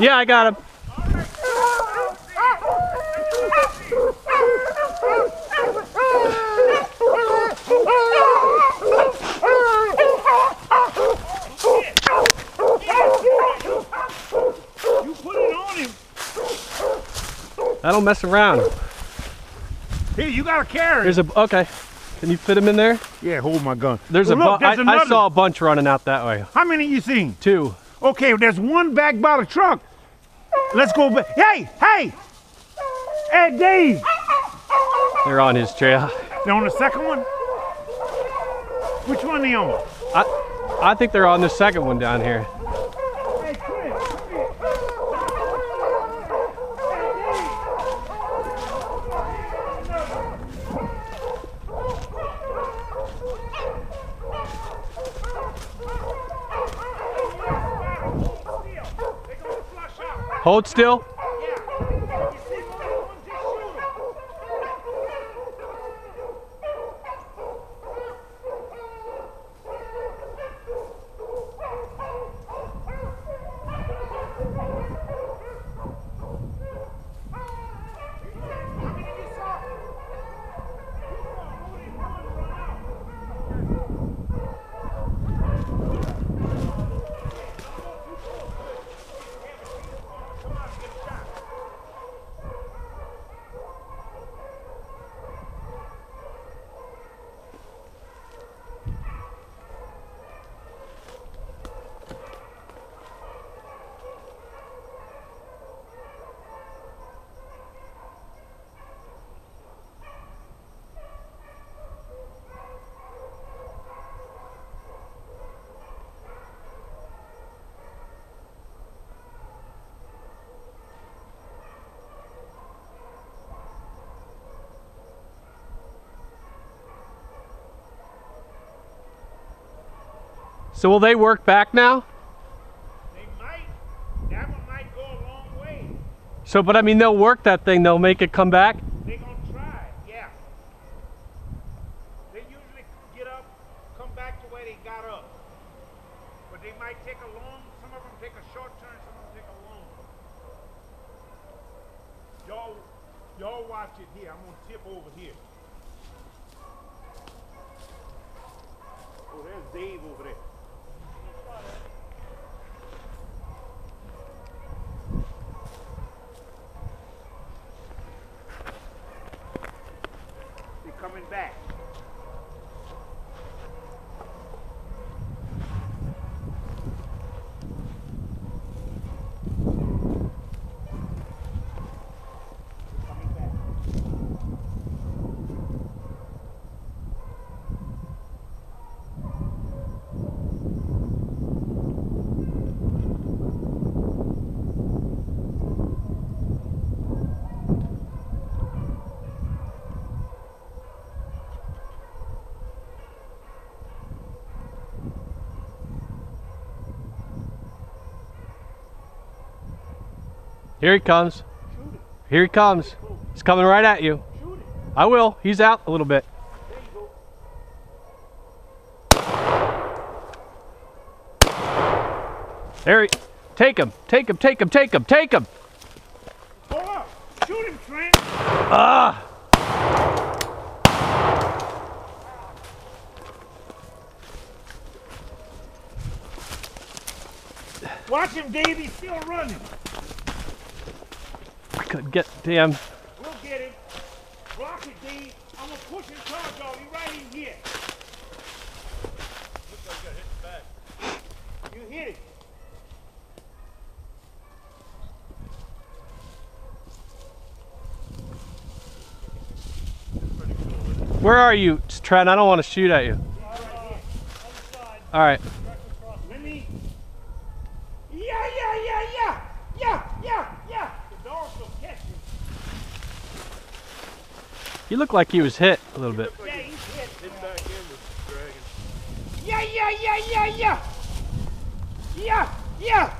Yeah, I got him. You put it on him. I don't mess around. Here, you gotta carry. There's a, okay. Can you fit him in there? Yeah, hold my gun. There's Well, look, there's I another. saw a bunch running out that way. How many you seen? 2. Okay, there's one back by the truck. Let's go back. Hey, hey! Hey, Dave! They're on his trail. They're on the second one? Which one they on? I think they're on the second one down here. Hey, Chris! Hold still. So will they work back now? They might. That one might go a long way. So, but I mean, they'll work that thing. They'll make it come back. They're gonna try, yeah. They usually get up, come back to where they got up. But they might take a long, some of them take a short turn, some of them take a long. Y'all watch it here. I'm gonna tip over here. Oh, there's Dave over there. They're coming back. Here he comes. Here he comes. He's coming right at you. I will. He's out a little bit. There he. Take him. Take him. Take him. Take him. Take him. Go up. Shoot him, Trent. Ah. Watch him, Dave. He's still running. I couldn't get damn. We'll get him. Block it, Dave. I'm gonna push and charge y'all. He right in here. Looks like I got hit in the back. You hit it. Where are you, Trent? I don't want to shoot at you. All right. Let me. Yeah. The dog will catch him. He looked like he was hit a little bit. Yeah, he's hit. His back end was dragging. Yeah.